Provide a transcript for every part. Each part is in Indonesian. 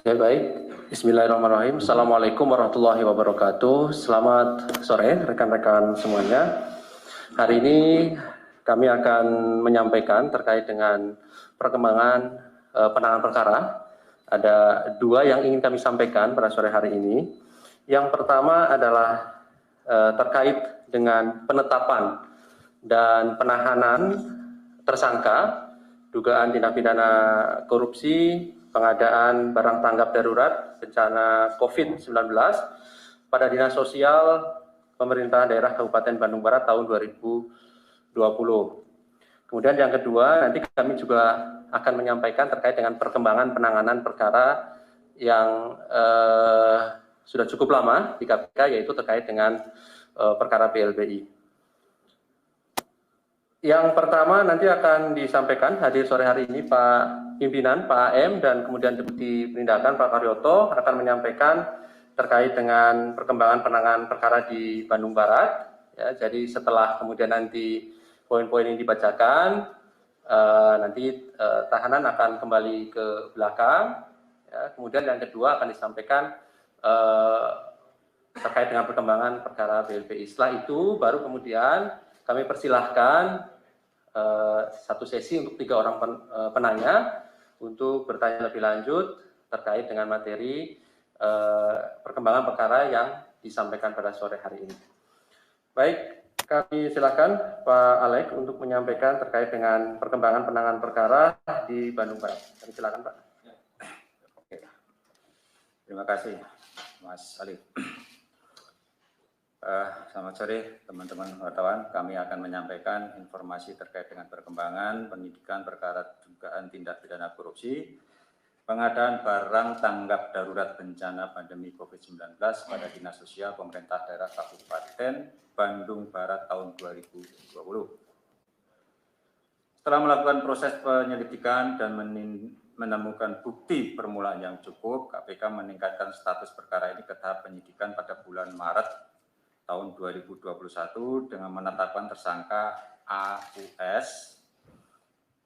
Ya, baik. Bismillahirrahmanirrahim. Assalamualaikum warahmatullahi wabarakatuh. Selamat sore rekan-rekan semuanya. Hari ini kami akan menyampaikan terkait dengan perkembangan penanganan perkara. Ada dua yang ingin kami sampaikan pada sore hari ini. Yang pertama adalah terkait dengan penetapan dan penahanan tersangka dugaan tindak pidana korupsi, pengadaan barang tanggap darurat bencana COVID-19 pada Dinas Sosial Pemerintahan Daerah Kabupaten Bandung Barat tahun 2020. Kemudian yang kedua, nanti kami juga akan menyampaikan terkait dengan perkembangan penanganan perkara yang sudah cukup lama di KPK, yaitu terkait dengan perkara PLBI. Yang pertama nanti akan disampaikan hadir sore hari ini Pak Pimpinan, Pak AM, dan kemudian Deputi Penindakan Pak Karyoto akan menyampaikan terkait dengan perkembangan penanganan perkara di Bandung Barat. Ya, jadi setelah kemudian nanti poin-poin ini dibacakan, nanti tahanan akan kembali ke belakang. Ya, kemudian yang kedua akan disampaikan terkait dengan perkembangan perkara BLPI. Setelah itu baru kemudian kami persilahkan satu sesi untuk 3 orang penanya untuk bertanya lebih lanjut terkait dengan materi perkembangan perkara yang disampaikan pada sore hari ini. Baik, kami silakan Pak Alek untuk menyampaikan terkait dengan perkembangan penanganan perkara di Bandung Barat. Kami silakan Pak. Oke. Terima kasih Mas Ali. Selamat sore teman-teman wartawan. Kami akan menyampaikan informasi terkait dengan perkembangan penyidikan perkara dugaan tindak pidana korupsi, pengadaan barang tanggap darurat bencana pandemi COVID-19 pada Dinas Sosial Pemerintah Daerah Kabupaten Bandung Barat tahun 2020. Setelah melakukan proses penyelidikan dan menemukan bukti permulaan yang cukup, KPK meningkatkan status perkara ini ke tahap penyidikan pada bulan Maret tahun 2021 dengan menetapkan tersangka AUS,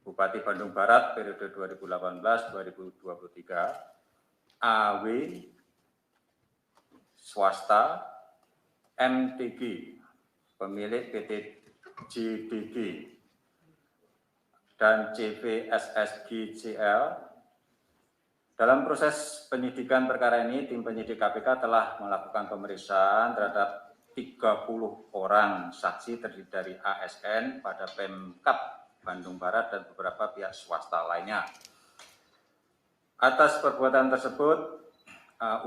Bupati Bandung Barat periode 2018-2023, AW, swasta, MTG, pemilik PT JDG, dan CVSSGCL. Dalam proses penyidikan perkara ini, tim penyidik KPK telah melakukan pemeriksaan terhadap 30 orang saksi terdiri dari ASN pada Pemkab Bandung Barat dan beberapa pihak swasta lainnya. Atas perbuatan tersebut,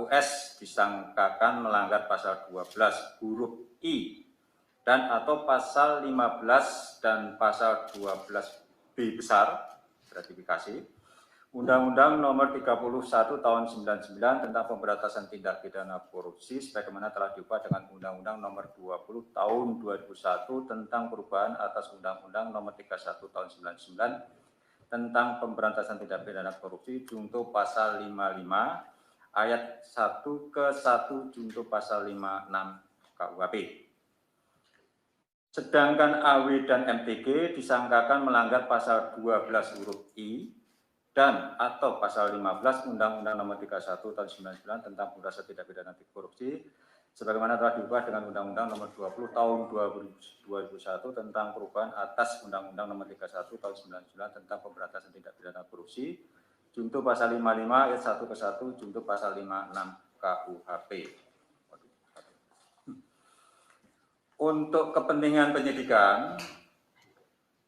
US disangkakan melanggar pasal 12 huruf I dan atau pasal 15 dan pasal 12B besar gratifikasi Undang-Undang Nomor 31 Tahun 99 tentang Pemberantasan Tindak Pidana Korupsi sebagaimana telah diubah dengan Undang-Undang Nomor 20 Tahun 2001 tentang perubahan atas Undang-Undang Nomor 31 Tahun 99 tentang Pemberantasan Tindak Pidana Korupsi junto pasal 55 ayat 1 ke 1 junto pasal 56 KUHP. Sedangkan AW dan MTG disangkakan melanggar pasal 12 huruf I dan atau pasal 15 Undang-Undang Nomor 31 Tahun 99 tentang Pemberantasan Tindak Pidana Korupsi sebagaimana telah diubah dengan Undang-Undang Nomor 20 Tahun 2001 tentang perubahan atas Undang-Undang Nomor 31 Tahun 99 tentang Pemberantasan Tindak Pidana Korupsi junto pasal 55 ayat 1 ke 1 junto pasal 56 KUHP. Untuk kepentingan penyidikan,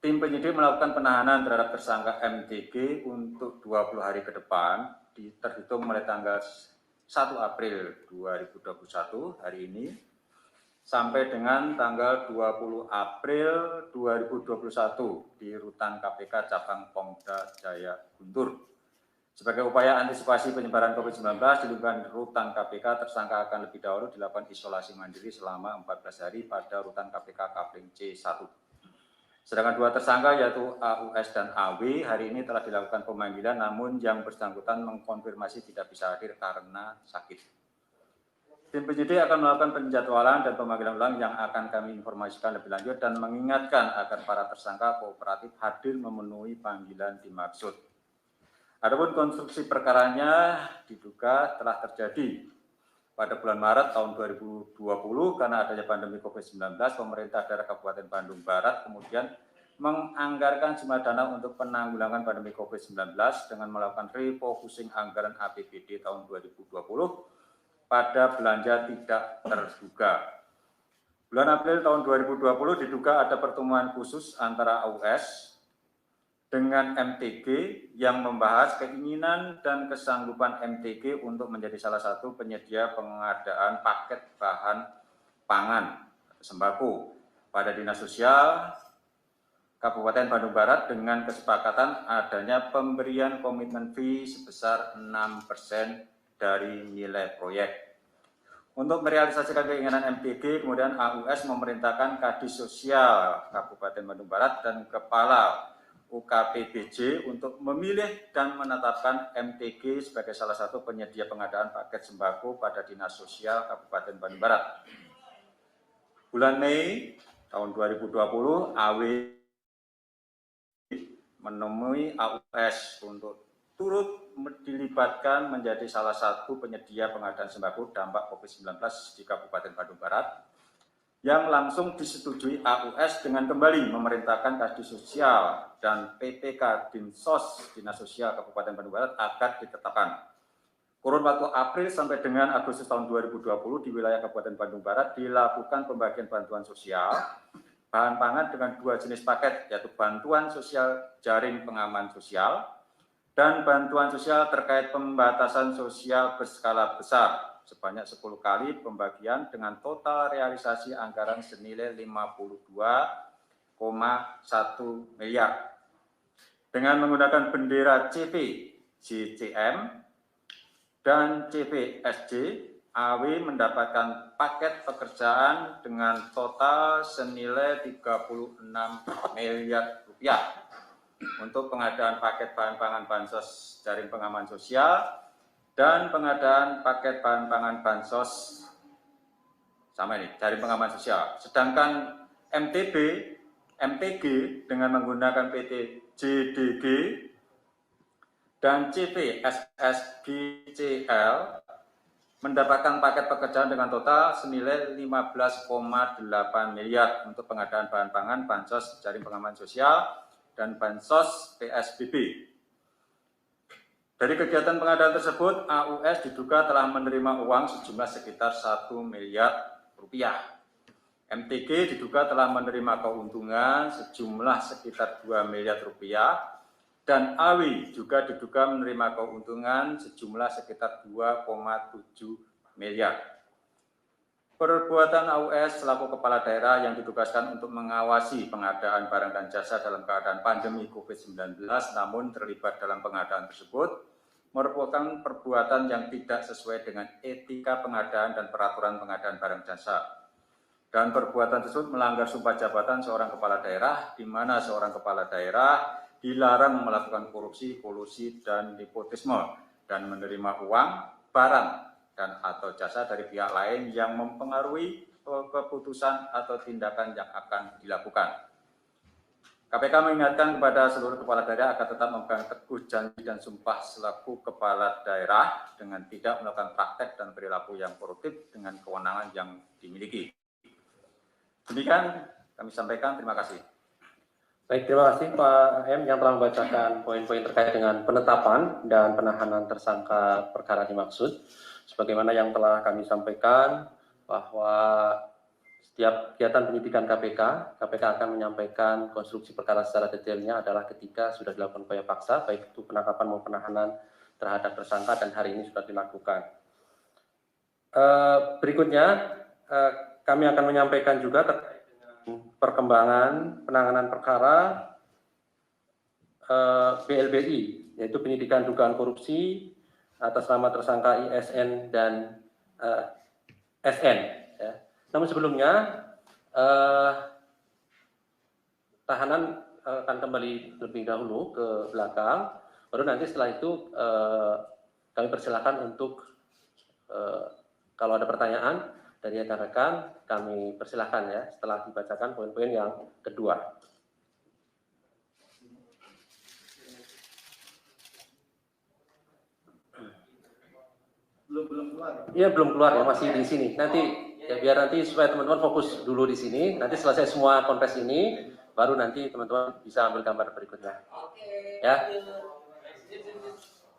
tim penyidik melakukan penahanan terhadap tersangka MTG untuk 20 hari ke depan, terhitung mulai tanggal 1 April 2021 hari ini, sampai dengan tanggal 20 April 2021 di Rutan KPK Cabang Pongda Jaya Guntur. Sebagai upaya antisipasi penyebaran COVID-19 di lingkungan Rutan KPK, tersangka akan lebih dahulu dilakukan isolasi mandiri selama 14 hari pada Rutan KPK Kapling C1. Sedangkan 2 tersangka yaitu AUS dan AW hari ini telah dilakukan pemanggilan namun yang bersangkutan mengkonfirmasi tidak bisa hadir karena sakit. Tim penyidik akan melakukan penjadwalan dan pemanggilan ulang yang akan kami informasikan lebih lanjut dan mengingatkan agar para tersangka kooperatif hadir memenuhi panggilan dimaksud. Adapun konstruksi perkaranya diduga telah terjadi pada bulan Maret tahun 2020 karena adanya pandemi COVID-19, pemerintah daerah Kabupaten Bandung Barat kemudian menganggarkan jumlah dana untuk penanggulangan pandemi COVID-19 dengan melakukan refocusing anggaran APBD tahun 2020 pada belanja tidak terduga. Bulan April tahun 2020 diduga ada pertemuan khusus antara AUS dengan MTG yang membahas keinginan dan kesanggupan MTG untuk menjadi salah satu penyedia pengadaan paket bahan pangan sembako pada Dinas Sosial Kabupaten Bandung Barat dengan kesepakatan adanya pemberian komitmen fee sebesar 6% dari nilai proyek. Untuk merealisasikan keinginan MTG, kemudian AUS memerintahkan Kadis Sosial Kabupaten Bandung Barat dan Kepala UKPBJ untuk memilih dan menetapkan MTG sebagai salah satu penyedia pengadaan paket sembako pada Dinas Sosial Kabupaten Bandung Barat. Bulan Mei tahun 2020, AW menemui AUS untuk turut dilibatkan menjadi salah satu penyedia pengadaan sembako dampak COVID-19 di Kabupaten Bandung Barat, yang langsung disetujui AUS dengan kembali memerintahkan Kadis Sosial dan PPK Dinsos Dinas Sosial Kabupaten Bandung Barat agar ditetapkan. Kurun waktu April sampai dengan Agustus tahun 2020 di wilayah Kabupaten Bandung Barat dilakukan pembagian bantuan sosial bahan pangan dengan dua jenis paket, yaitu bantuan sosial jaring pengaman sosial dan bantuan sosial terkait pembatasan sosial berskala besar sebanyak 10 kali pembagian dengan total realisasi anggaran senilai 52,1 miliar. Dengan menggunakan bendera CV JCM dan CVSJ, AW mendapatkan paket pekerjaan dengan total senilai 36 miliar rupiah untuk pengadaan paket bahan pangan bansos jaring pengaman sosial dan pengadaan paket bahan pangan bansos sama ini jaring pengaman sosial. Sedangkan MTG dengan menggunakan PT JDG dan CPSSGCL mendapatkan paket pekerjaan dengan total senilai 15,8 miliar untuk pengadaan bahan pangan bansos jaring pengaman sosial dan bansos PSBB. Dari kegiatan pengadaan tersebut, AUS diduga telah menerima uang sejumlah sekitar 1 miliar rupiah. MTG diduga telah menerima keuntungan sejumlah sekitar 2 miliar rupiah, dan AWI juga diduga menerima keuntungan sejumlah sekitar 2,7 miliar. Perbuatan AUS selaku kepala daerah yang ditugaskan untuk mengawasi pengadaan barang dan jasa dalam keadaan pandemi COVID-19 namun terlibat dalam pengadaan tersebut merupakan perbuatan yang tidak sesuai dengan etika pengadaan dan peraturan pengadaan barang jasa. Dan perbuatan tersebut melanggar sumpah jabatan seorang kepala daerah, di mana seorang kepala daerah dilarang melakukan korupsi, kolusi, dan nepotisme, dan menerima uang, barang, dan atau jasa dari pihak lain yang mempengaruhi keputusan atau tindakan yang akan dilakukan. KPK mengingatkan kepada seluruh kepala daerah agar tetap memegang teguh janji dan sumpah selaku kepala daerah dengan tidak melakukan praktek dan perilaku yang koruptif dengan kewenangan yang dimiliki. Demikian kami sampaikan, terima kasih. Baik, terima kasih Pak M yang telah membacakan poin-poin terkait dengan penetapan dan penahanan tersangka perkara dimaksud. Sebagaimana yang telah kami sampaikan bahwa setiap kegiatan penyidikan KPK akan menyampaikan konstruksi perkara secara detailnya adalah ketika sudah dilakukan upaya paksa, baik itu penangkapan maupun penahanan terhadap tersangka, dan hari ini sudah dilakukan. Berikutnya, kami akan menyampaikan juga terkait dengan perkembangan penanganan perkara BLBI, yaitu penyidikan dugaan korupsi atas nama tersangka ISN dan SN. Ya. Namun sebelumnya, tahanan akan kembali lebih dahulu ke belakang, baru nanti setelah itu kami persilakan untuk kalau ada pertanyaan dari rekan-rekan, kami persilakan ya setelah dibacakan poin-poin yang kedua. Iya belum keluar ya, masih di sini. Nanti ya biar nanti supaya teman-teman fokus dulu di sini. Nanti selesai semua kontes ini, baru nanti teman-teman bisa ambil gambar berikutnya. Ya.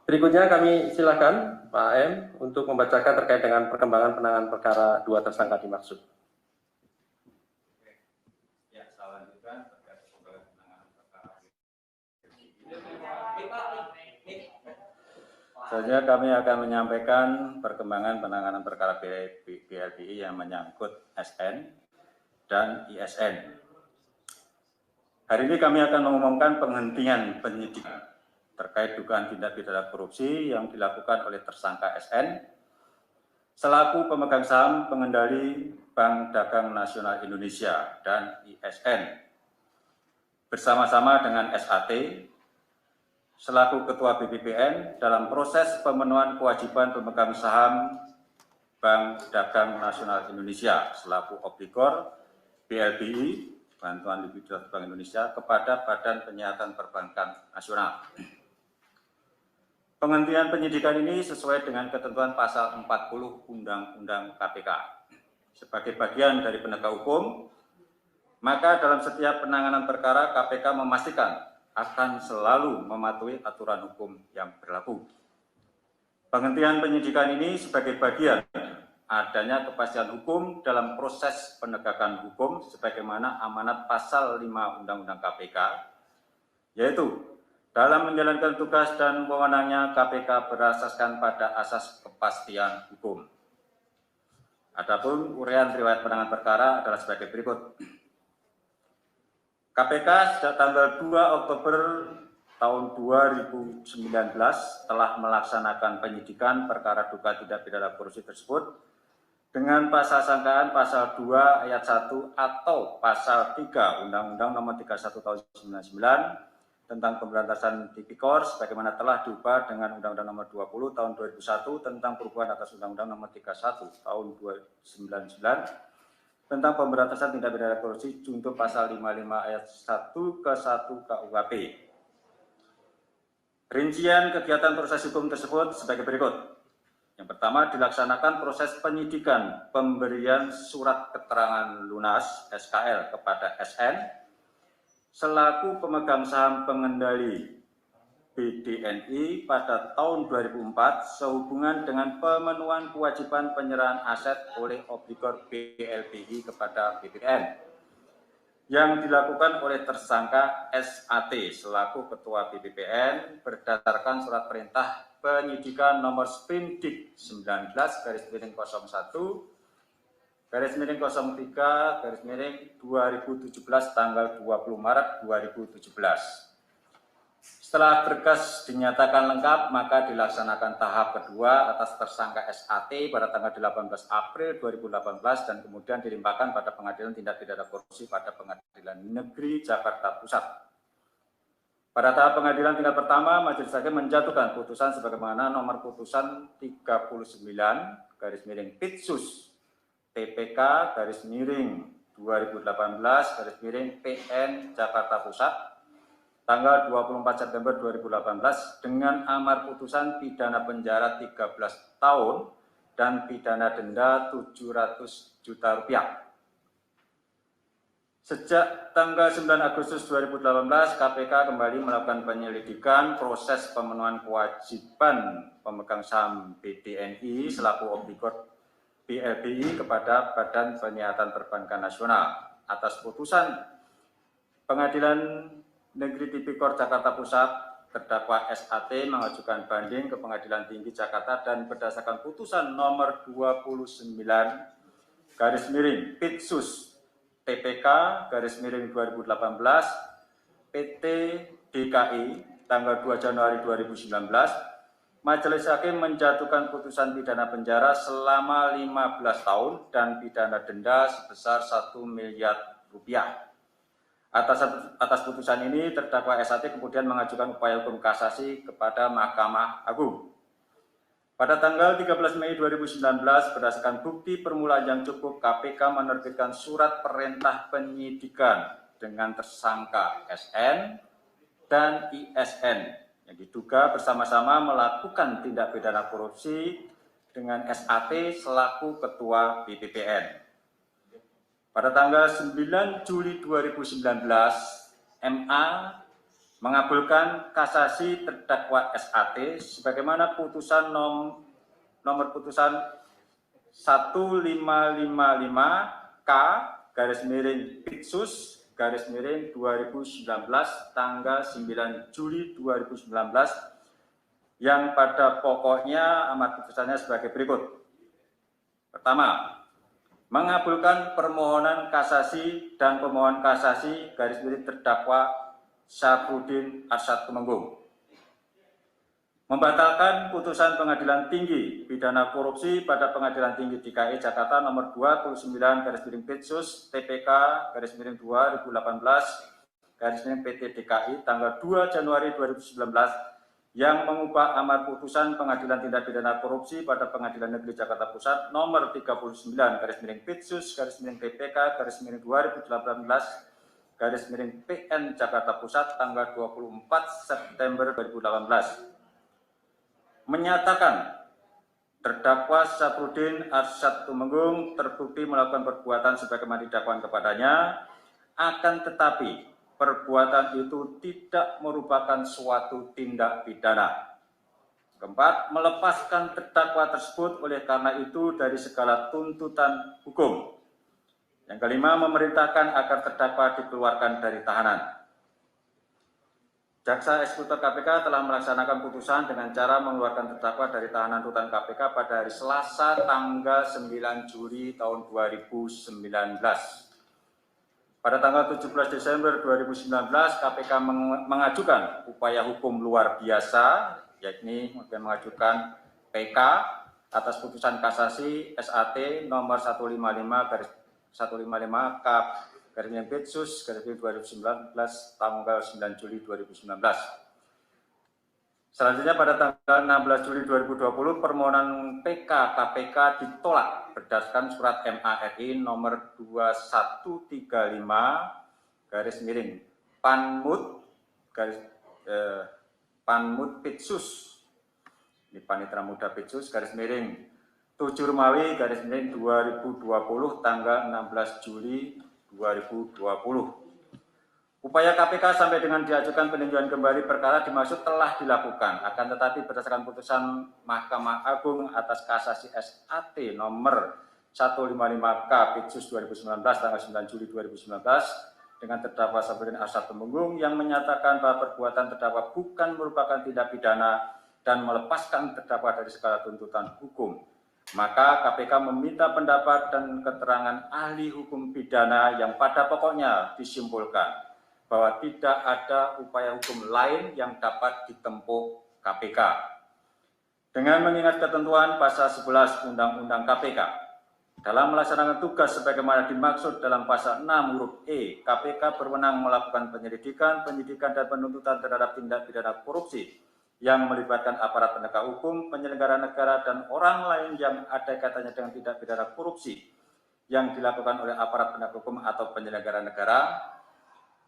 Berikutnya kami silakan Pak AM untuk membacakan terkait dengan perkembangan penanganan perkara dua tersangka dimaksud. Ya, saya lanjutkan terkait penanganan perkara. Selanjutnya kami akan menyampaikan perkembangan penanganan perkara BLBI yang menyangkut SN dan ISN. Hari ini kami akan mengumumkan penghentian penyidikan terkait dugaan tindak pidana korupsi yang dilakukan oleh tersangka SN selaku pemegang saham pengendali Bank Dagang Nasional Indonesia dan ISN bersama-sama dengan SAT selaku Ketua BPPN dalam proses pemenuhan kewajiban pemegang saham Bank Dagang Nasional Indonesia selaku obligor BLBI Bantuan Likuiditas Bank Indonesia kepada Badan Penyihatan Perbankan Nasional. Penghentian penyidikan ini sesuai dengan ketentuan pasal 40 Undang-Undang KPK. Sebagai bagian dari penegak hukum, maka dalam setiap penanganan perkara KPK memastikan akan selalu mematuhi aturan hukum yang berlaku. Penghentian penyidikan ini sebagai bagian adanya kepastian hukum dalam proses penegakan hukum sebagaimana amanat pasal 5 Undang-Undang KPK, yaitu dalam menjalankan tugas dan wewenangnya KPK berasaskan pada asas kepastian hukum. Adapun uraian riwayat penanganan perkara adalah sebagai berikut. KPK sejak tanggal 2 Oktober tahun 2019 telah melaksanakan penyidikan perkara dugaan tindak pidana korupsi tersebut dengan pasal sangkaan pasal 2 ayat 1 atau pasal 3 Undang-Undang Nomor 31 Tahun 1999 tentang pemberantasan tipikor sebagaimana telah diubah dengan Undang-Undang Nomor 20 Tahun 2001 tentang perubahan atas Undang-Undang Nomor 31 Tahun 1999 tentang pemberantasan tindak pidana korupsi junto pasal 55 ayat 1 ke 1 KUHP. Rincian kegiatan proses hukum tersebut sebagai berikut. Yang pertama, dilaksanakan proses penyidikan pemberian surat keterangan lunas SKL kepada SN selaku pemegang saham pengendali BDNI pada tahun 2004 sehubungan dengan pemenuhan kewajiban penyerahan aset oleh obligor BLBI kepada BPPN yang dilakukan oleh tersangka SAT selaku Ketua BPPN berdasarkan surat perintah penyidikan nomor Sprindik 19/03/2017 tanggal 20 Maret 2017. Setelah berkas dinyatakan lengkap, maka dilaksanakan tahap kedua atas tersangka SAT pada tanggal 18 April 2018 dan kemudian dilimpahkan pada Pengadilan Tindak Pidana Korupsi pada Pengadilan Negeri Jakarta Pusat. Pada tahap pengadilan tingkat pertama, Majelis Hakim menjatuhkan putusan sebagaimana nomor putusan 39/Pitsus TPK /2018/PN Jakarta Pusat tanggal 24 September 2018 dengan amar putusan pidana penjara 13 tahun dan pidana denda 700 juta rupiah. Sejak tanggal 9 Agustus 2018, KPK kembali melakukan penyelidikan proses pemenuhan kewajiban pemegang saham BDNI selaku obligor BLBI kepada Badan Penyihatan Perbankan Nasional atas putusan Pengadilan Negeri Tipikor Jakarta Pusat, terdakwa SAT mengajukan banding ke Pengadilan Tinggi Jakarta dan berdasarkan putusan nomor 29/Pitsus TPK /2018 PT DKI tanggal 2 Januari 2019, Majelis Hakim menjatuhkan putusan pidana penjara selama 15 tahun dan pidana denda sebesar 1 miliar rupiah. Atas putusan ini, terdakwa SAT kemudian mengajukan upaya hukum kasasi kepada Mahkamah Agung. Pada tanggal 13 Mei 2019, berdasarkan bukti permulaan yang cukup, KPK menerbitkan surat perintah penyidikan dengan tersangka SN dan ISN yang diduga bersama-sama melakukan tindak pidana korupsi dengan SAT selaku Ketua BPPN. Pada tanggal 9 Juli 2019, MA mengabulkan kasasi terdakwa SAT sebagaimana putusan nomor putusan 1555K garis miring Pitsus garis miring 2019 tanggal 9 Juli 2019 yang pada pokoknya amar putusannya sebagai berikut. Pertama, mengabulkan permohonan kasasi dan pemohon kasasi garis miring terdakwa Syafruddin Arsyad Tumenggung. Membatalkan putusan Pengadilan Tinggi Pidana Korupsi pada Pengadilan Tinggi DKI Jakarta nomor 29 garis miring Pitsus TPK garis miring 2018 garis miring PT DKI tanggal 2 Januari 2019 yang mengubah amar putusan Pengadilan Tindak Pidana Korupsi pada Pengadilan Negeri Jakarta Pusat nomor 39 garis miring Pitsus garis miring TPK garis miring 2018 garis miring PN Jakarta Pusat tanggal 24 September 2018 menyatakan terdakwa Syafruddin Arsyad Tumenggung terbukti melakukan perbuatan sebagaimana didakwakan kepadanya, akan tetapi perbuatan itu tidak merupakan suatu tindak pidana. Keempat, melepaskan terdakwa tersebut oleh karena itu dari segala tuntutan hukum. Yang kelima, memerintahkan agar terdakwa dikeluarkan dari tahanan. Jaksa Eksekutor KPK telah melaksanakan putusan dengan cara mengeluarkan terdakwa dari tahanan rutan KPK pada hari Selasa tanggal 9 Juli tahun 2019. Pada tanggal 17 Desember 2019, KPK mengajukan upaya hukum luar biasa, yakni mengajukan PK atas putusan kasasi SAT nomor 155 K garis miring Pitsus garis miring 2019 tanggal 9 Juli 2019. Selanjutnya pada tanggal 16 Juli 2020 permohonan PK KPK ditolak berdasarkan surat MARI nomor 2135 garis miring Panmut Pitsus ini Panitra Muda Pitsus garis miring 7 Romawi garis miring 2020 tanggal 16 Juli 2020. Upaya KPK sampai dengan diajukan peninjauan kembali perkara dimaksud telah dilakukan, akan tetapi berdasarkan putusan Mahkamah Agung atas kasasi SAT nomor 155K Pitsus 2019 tanggal 9 Juli 2019 dengan terdakwa Syafruddin Arsyad Tumenggung yang menyatakan bahwa perbuatan terdakwa bukan merupakan tindak pidana dan melepaskan terdakwa dari segala tuntutan hukum. Maka KPK meminta pendapat dan keterangan ahli hukum pidana yang pada pokoknya disimpulkan bahwa tidak ada upaya hukum lain yang dapat ditempuh KPK. Dengan mengingat ketentuan pasal 11 Undang-Undang KPK, dalam melaksanakan tugas sebagaimana dimaksud dalam pasal 6 huruf E, KPK berwenang melakukan penyelidikan, dan penuntutan terhadap tindak pidana korupsi yang melibatkan aparat penegak hukum, penyelenggara negara, dan orang lain yang ada kaitannya dengan tindak pidana korupsi yang dilakukan oleh aparat penegak hukum atau penyelenggara negara.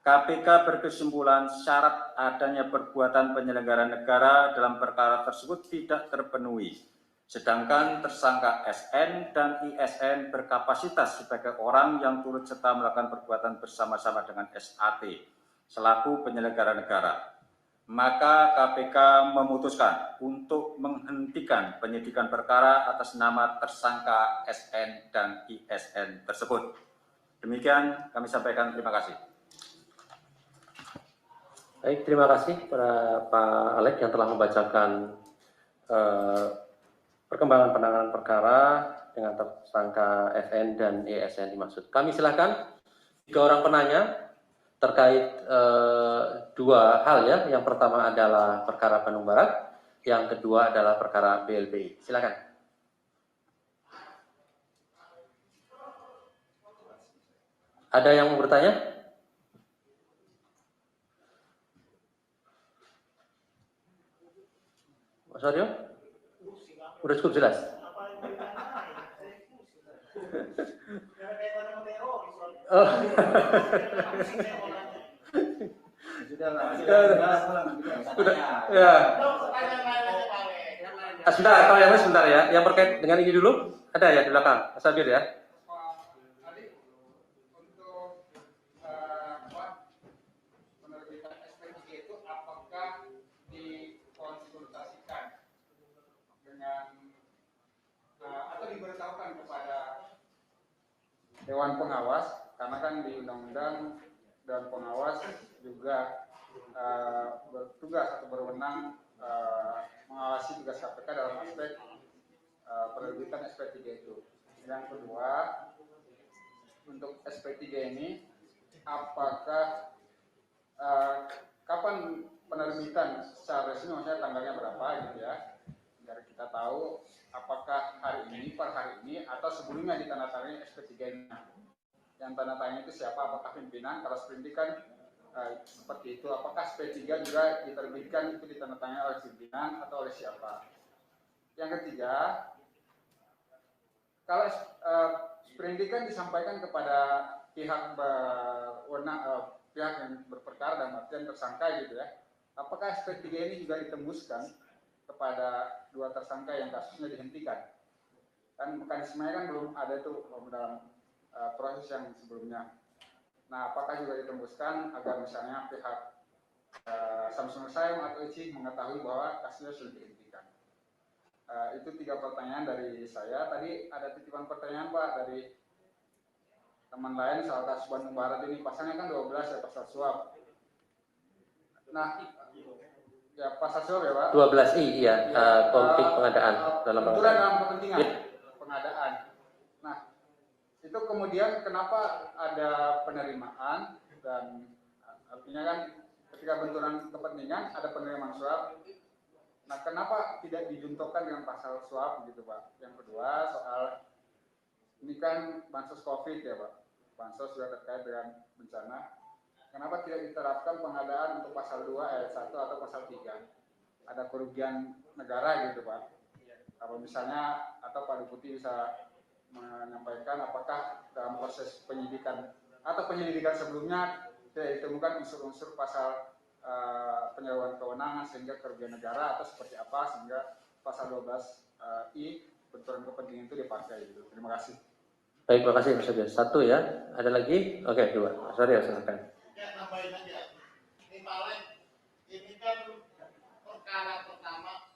KPK berkesimpulan syarat adanya perbuatan penyelenggara negara dalam perkara tersebut tidak terpenuhi, sedangkan tersangka SN dan ISN berkapasitas sebagai orang yang turut serta melakukan perbuatan bersama-sama dengan SAT selaku penyelenggara negara. Maka KPK memutuskan untuk menghentikan penyidikan perkara atas nama tersangka SN dan ISN tersebut. Demikian kami sampaikan, terima kasih. Baik, terima kasih kepada Pak Alek yang telah membacakan perkembangan penanganan perkara dengan tersangka SN dan ISN dimaksud. Kami silakan 3 orang penanya terkait 2 hal ya. Yang pertama adalah perkara Bandung Barat, yang kedua adalah perkara BLBI. Silakan. Ada yang mau bertanya? Mas Aryo? Udah cukup jelas? Oh. Sudah. Ya. Sebentar, kalau yang lain sebentar ya. Yang terkait dengan ini dulu, ada ya di belakang, Mas Sabir ya. Penerbitan SP3 itu apakah dikonsultasikan dengan atau diberitahukan kepada Dewan Pengawas, karena kan di Undang-Undang Dewan Pengawas juga bertugas atau berwenang mengawasi tugas KPK dalam aspek penerbitan SP3 itu. Yang kedua, untuk SP3 ini apakah kapan penerbitan secara resmi, maksudnya tanggalnya berapa gitu ya, biar kita tahu apakah hari ini, per hari ini, atau sebelumnya ditandatangani SP3-nya. Yang tanda tangan itu siapa, apakah pimpinan, kalau seprindik kan seperti itu, apakah SP3 juga diterbitkan itu ditandatangani oleh pimpinan atau oleh siapa. Yang ketiga, kalau seprindik kan disampaikan kepada pihak pihak yang berperkara dan artian tersangka gitu ya, apakah SP3 ini juga ditembuskan kepada dua tersangka yang kasusnya dihentikan? Kan mekanismenya kan belum ada tuh dalam proses yang sebelumnya. Nah, apakah juga ditembuskan agar misalnya pihak Samsung Sayong atau ICI mengetahui bahwa kasusnya sudah dihentikan? Itu 3 pertanyaan dari saya. Tadi ada titipan pertanyaan Pak dari teman lain soal kasus Bandung Barat ini, pasalnya kan 12 ya, pasal suap. Nah, ya pasal suap ya Pak. 12I ya, konflik pengadaan dalam benturan dalam kepentingan ya. pengadaan. Nah, itu kemudian kenapa ada penerimaan, dan artinya kan ketika benturan kepentingan ada penerimaan suap. Nah, kenapa tidak dijuntukkan dengan pasal suap gitu Pak? Yang kedua, soal ini kan bansos COVID ya Pak, bansos sudah terkait dengan bencana. Kenapa tidak diterapkan pengadaan untuk pasal 2 ayat 1 atau pasal 3? Ada kerugian negara gitu Pak. Apa misalnya, atau Pak Deputi bisa menyampaikan apakah dalam proses penyidikan atau penyelidikan sebelumnya tidak ditemukan unsur-unsur pasal penyalahgunaan kewenangan sehingga kerugian negara, atau seperti apa sehingga pasal 12I benturan kepentingan itu dipakai gitu. Terima kasih. Baik, terima kasih Mas Sabir. 1 ya, ada lagi? Oke, 2. Mas Arya silakan. Ya, nambahin aja. Ini paling, ini kan perkara pertama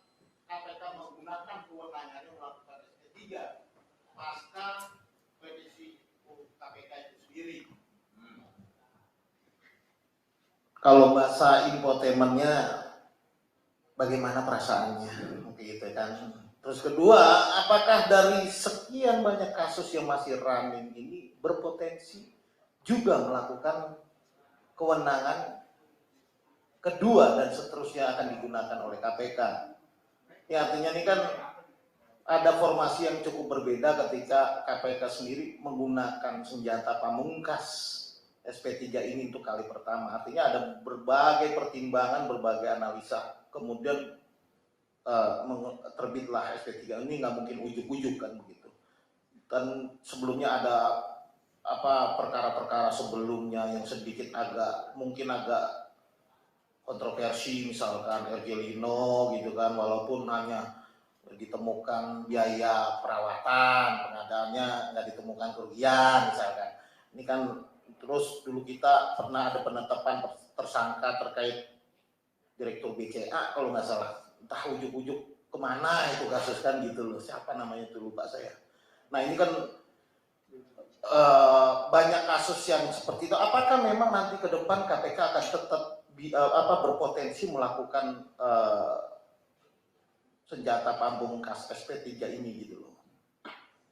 KPK menggunakan kewenangannya melakukan SP3 pasca revisi KPK itu sendiri. Kalau bahasa infotainmentnya, bagaimana perasaannya, gitu kan. Terus kedua, apakah dari sekian banyak kasus yang masih running ini berpotensi juga melakukan kewenangan kedua dan seterusnya akan digunakan oleh KPK. Ya, artinya ini kan ada formasi yang cukup berbeda ketika KPK sendiri menggunakan senjata pamungkas SP3 ini untuk kali pertama. Artinya ada berbagai pertimbangan, berbagai analisa. Kemudian terbitlah SP3 ini, nggak mungkin ujuk-ujuk kan begitu. Dan sebelumnya ada perkara-perkara sebelumnya yang sedikit mungkin agak kontroversi, misalkan Ergelino gitu kan, walaupun hanya ditemukan biaya perawatan, pengadaannya nggak ditemukan kerugian misalkan. Ini kan terus dulu kita pernah ada penetapan tersangka terkait Direktur BCA kalau nggak salah, entah ujuk-ujuk kemana itu kasus kan gitu loh, siapa namanya itu lupa saya. Nah ini kan banyak kasus yang seperti itu. Apakah memang nanti ke depan KPK akan tetap berpotensi melakukan senjata pamungkas SP3 ini gitu loh.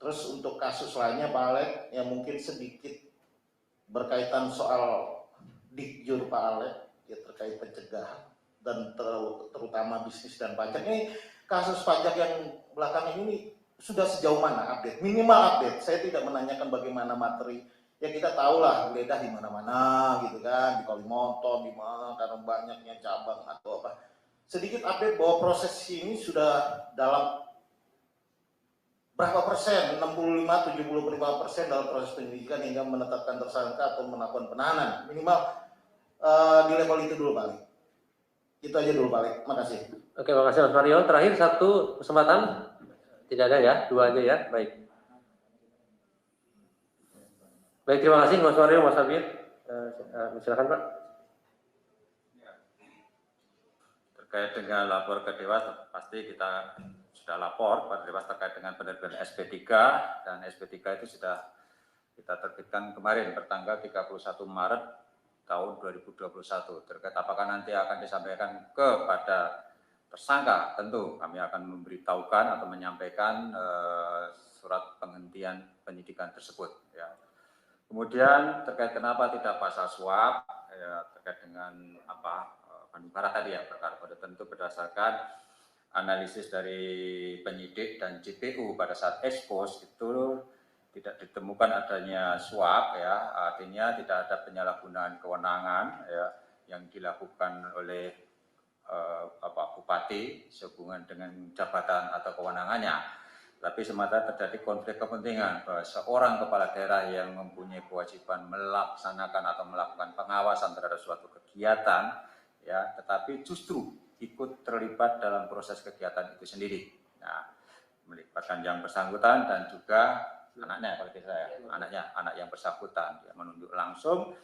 Terus untuk kasus lainnya Pak Alek yang mungkin sedikit berkaitan soal Dikjur Pak Alek ya, terkait pencegahan dan terutama bisnis dan pajak. Ini kasus pajak yang belakangan ini sudah sejauh mana update? Minimal update. Saya tidak menanyakan bagaimana materi. Ya kita tahulah geledah di mana-mana gitu kan, di Kalimantan, di mana karena banyaknya cabang atau apa. Sedikit update bahwa proses ini sudah dalam berapa persen? 65-75% dalam proses penyidikan hingga menetapkan tersangka atau melakukan penahanan. Minimal di level itu dulu Pak. Itu aja dulu Pak Alek, makasih. Oke, makasih Mas Mario. Terakhir satu kesempatan. Tidak ada ya, dua aja ya. Baik. Baik, terima kasih Mas Mario, Mas Habib. Silakan Pak. Terkait dengan lapor ke Dewas, pasti kita sudah lapor pada Dewas terkait dengan penerbitan SP3, dan SP3 itu sudah kita terbitkan kemarin bertanggal 31 Maret tahun 2021. Terkait apakah nanti akan disampaikan kepada tersangka, tentu kami akan memberitahukan atau menyampaikan surat penghentian penyidikan tersebut. Ya. Kemudian terkait kenapa tidak pasal suap, ya, terkait dengan apa Bandung Barat tadi ya, perkara kode tentu berdasarkan analisis dari penyidik dan JPU pada saat ekspos itu tidak ditemukan adanya suap, ya, artinya tidak ada penyalahgunaan kewenangan ya, yang dilakukan oleh bupati sehubungan dengan jabatan atau kewenangannya. Tapi semata terjadi konflik kepentingan bahwa seorang kepala daerah yang mempunyai kewajiban melaksanakan atau melakukan pengawasan terhadap suatu kegiatan, ya, tetapi justru ikut terlibat dalam proses kegiatan itu sendiri. Nah, melibatkan yang bersangkutan dan juga anaknya, kalau tidak saya, anak yang bersangkutan, ya, menunjuk langsung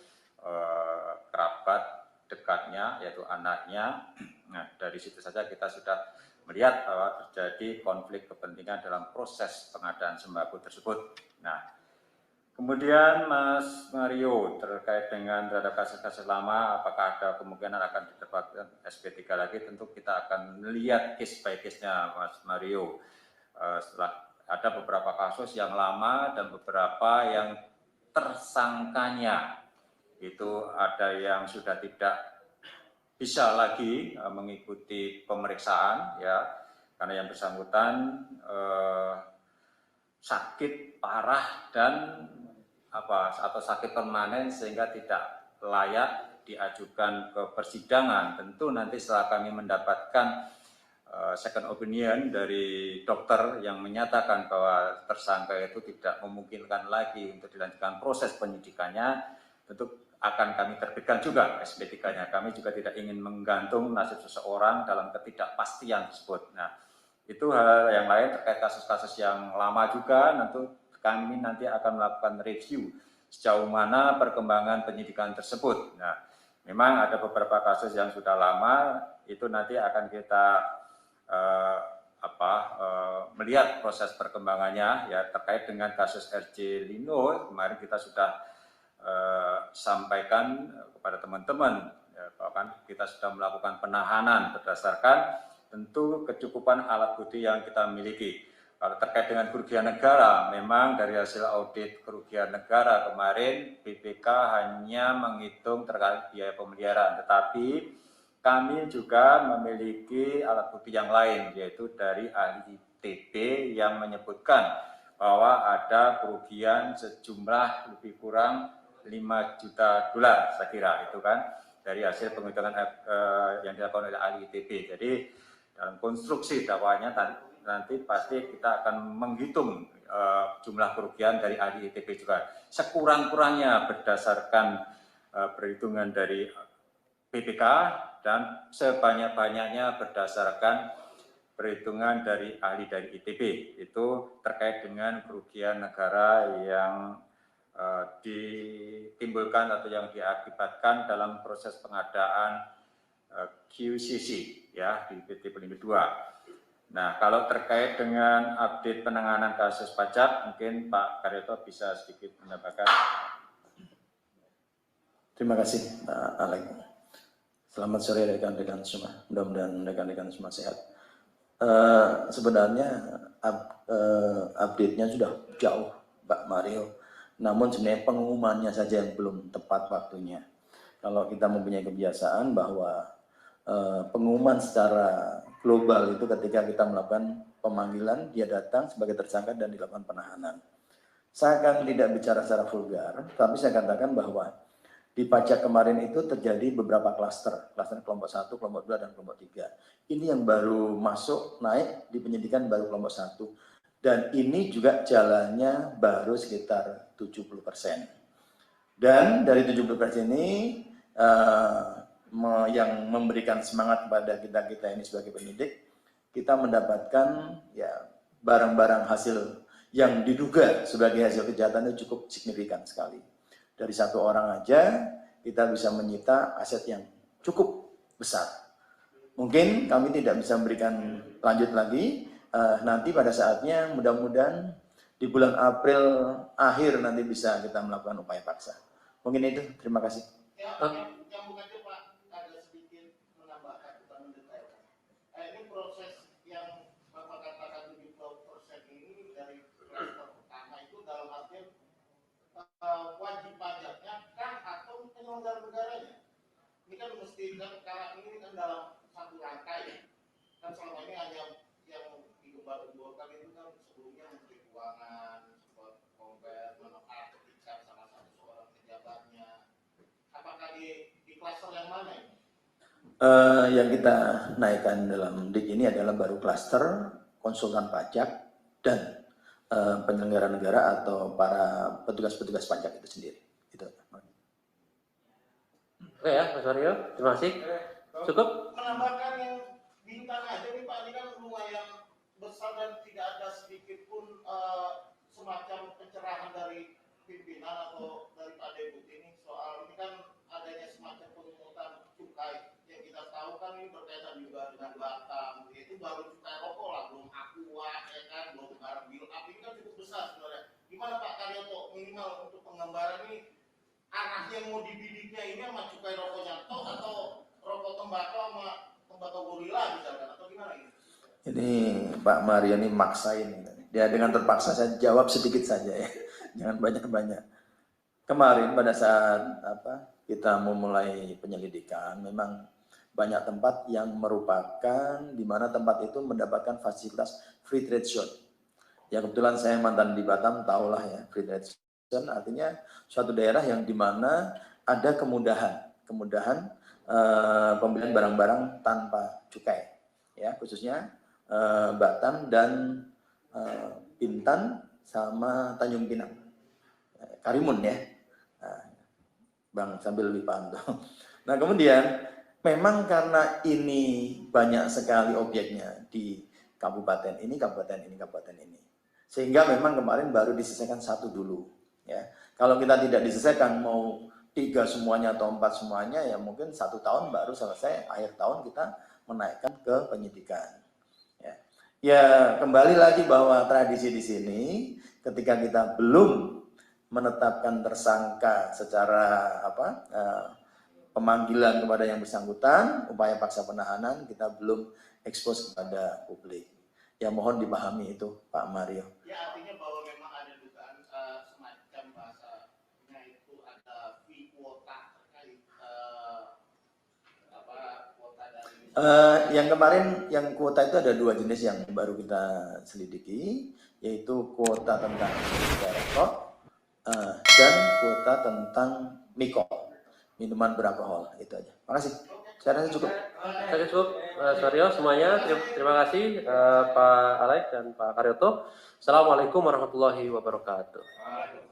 kerabat dekatnya, yaitu anaknya. Nah, dari situ saja kita sudah melihat bahwa terjadi konflik kepentingan dalam proses pengadaan sembako tersebut. Nah, kemudian Mas Mario terkait dengan terhadap kasus-kasus lama, apakah ada kemungkinan akan didapatkan SP3 lagi? Tentu kita akan melihat case by case-nya, Mas Mario. Setelah ada beberapa kasus yang lama dan beberapa yang tersangkanya itu ada yang sudah tidak bisa lagi mengikuti pemeriksaan, ya, karena yang bersangkutan sakit parah dan atau sakit permanen sehingga tidak layak diajukan ke persidangan. Tentu nanti setelah kami mendapatkan second opinion dari dokter yang menyatakan bahwa tersangka itu tidak memungkinkan lagi untuk dilanjutkan proses penyidikannya, tentu akan kami terbitkan juga SP3-nya. Kami juga tidak ingin menggantung nasib seseorang dalam ketidakpastian tersebut. Nah, itu hal yang lain terkait kasus-kasus yang lama juga, tentu kami nanti akan melakukan review sejauh mana perkembangan penyidikan tersebut. Nah, memang ada beberapa kasus yang sudah lama, itu nanti akan kita melihat proses perkembangannya, ya, terkait dengan kasus RJ Lino. Kemarin kita sudah sampaikan kepada teman-teman, ya, bahkan kita sudah melakukan penahanan berdasarkan tentu kecukupan alat bukti yang kita miliki. Kalau terkait dengan kerugian negara, memang dari hasil audit kerugian negara kemarin BPK hanya menghitung terkait biaya pemeliharaan, tetapi kami juga memiliki alat bukti yang lain, yaitu dari ahli ITB yang menyebutkan bahwa ada kerugian sejumlah lebih kurang 5 juta dolar, saya kira itu kan dari hasil penghitungan yang dilakukan oleh ahli ITB. Jadi dalam konstruksi dakwanya nanti pasti kita akan menghitung jumlah kerugian dari ahli ITB juga. Sekurang-kurangnya berdasarkan perhitungan dari BPK dan sebanyak-banyaknya berdasarkan perhitungan dari ahli dari ITB. Itu terkait dengan kerugian negara yang ditimbulkan atau yang diakibatkan dalam proses pengadaan QCC, ya, di PT Pelindo II. Nah, kalau terkait dengan update penanganan kasus pajak, mungkin Pak Karyoto bisa sedikit menambahkan. Terima kasih Pak Alek. Selamat sore rekan-rekan semua. Mudah-mudahan rekan-rekan semua sehat. Sebenarnya update-nya sudah jauh Pak Mario. Namun sebenarnya pengumumannya saja yang belum tepat waktunya. Kalau kita mempunyai kebiasaan bahwa pengumuman secara global itu ketika kita melakukan pemanggilan, dia datang sebagai tersangka dan dilakukan penahanan. Saya akan tidak bicara secara vulgar, tapi saya katakan bahwa di pajak kemarin itu terjadi beberapa klaster kelompok 1, kelompok 2, dan kelompok 3. Ini yang baru masuk, naik di penyidikan baru kelompok 1. Dan ini juga jalannya baru sekitar 70%. Dan dari 70% ini, yang memberikan semangat kepada kita ini sebagai penyidik, kita mendapatkan ya barang-barang hasil yang diduga sebagai hasil kejahatan itu cukup signifikan sekali. Dari satu orang aja kita bisa menyita aset yang cukup besar. Mungkin kami tidak bisa memberikan lanjut lagi, nanti pada saatnya mudah-mudahan di bulan April akhir nanti bisa kita melakukan upaya paksa. Mungkin itu, terima kasih. Yang bukan Pak, ada sedikit menambahkan, bukan mendetailkan. Ini proses yang Bapak katakan 70% ini dari klaster pertama itu dalam artian wajib pajaknya kan atau penyelenggara negaranya? Ini kan mesti kan karena ini kan dalam satu rangkai. Kan selama ini hanya yang digembar-gemborkan itu kan sebelumnya Menteri Keuangan, Konver, Menokar, Ketika, salah satu seorang pejabatnya. Apakah di klaster yang mana ini? Yang kita naikkan dalam DIK ini adalah baru klaster konsultan pajak dan penyelenggara negara atau para petugas-petugas pajak itu sendiri. Itu. Oke ya, Mas Mario, terima kasih. Cukup? Menambahkan yang bintang aja nih Pak, ini kan lumayan besar dan tidak ada sedikit pun semacam pencerahan dari pimpinan atau dari Pak Deputi ini soal ini kan adanya semacam pemungutan cukai yang kita tahu kan ini berkaitan juga dengan Batam, itu baru cukai rokok lah, belum aqua, ya kan, belum barang bil up, ini kan cukup besar sebenarnya. Gimana Pak Karyoto minimal untuk penggambaran ini arah yang mau dibidiknya ini sama cukai rokoknya atau rokok tembakau sama tembakau gorila misalkan atau gimana ini? Ini Pak Mario ini maksain. Ya dengan terpaksa saya jawab sedikit saja ya, jangan banyak-banyak. Kemarin pada saat kita memulai penyelidikan, memang banyak tempat yang merupakan di mana tempat itu mendapatkan fasilitas free trade zone. Ya kebetulan saya mantan di Batam, tahulah ya free trade zone artinya suatu daerah yang di mana ada kemudahan pembelian barang-barang tanpa cukai, ya khususnya Batam dan Bintan sama Tanjung Pinang, Karimun ya, Bang sambil lebih paham tuh. Nah kemudian memang karena ini banyak sekali objeknya di kabupaten ini, sehingga memang kemarin baru diselesaikan satu dulu. Ya, kalau kita tidak diselesaikan mau 3 semuanya atau 4 semuanya, ya mungkin 1 tahun baru selesai, akhir tahun kita menaikkan ke penyidikan. Ya kembali lagi bahwa tradisi di sini ketika kita belum menetapkan tersangka secara pemanggilan kepada yang bersangkutan, upaya paksa penahanan kita belum ekspos kepada publik. Ya mohon dipahami itu Pak Mario. Ya artinya bahwa memang ada dugaan semacam bahasanya itu ada fee kuota terkait kuota dari yang kemarin yang kuota itu ada 2 jenis yang baru kita selidiki, yaitu kuota tentang rokok dan kuota tentang mikol, minuman beralkohol. Itu aja. Makasih. Saya rasa cukup. Saya cukup, Mario semuanya. Terima kasih Pak Alek dan Pak Karyoto. Assalamualaikum warahmatullahi wabarakatuh.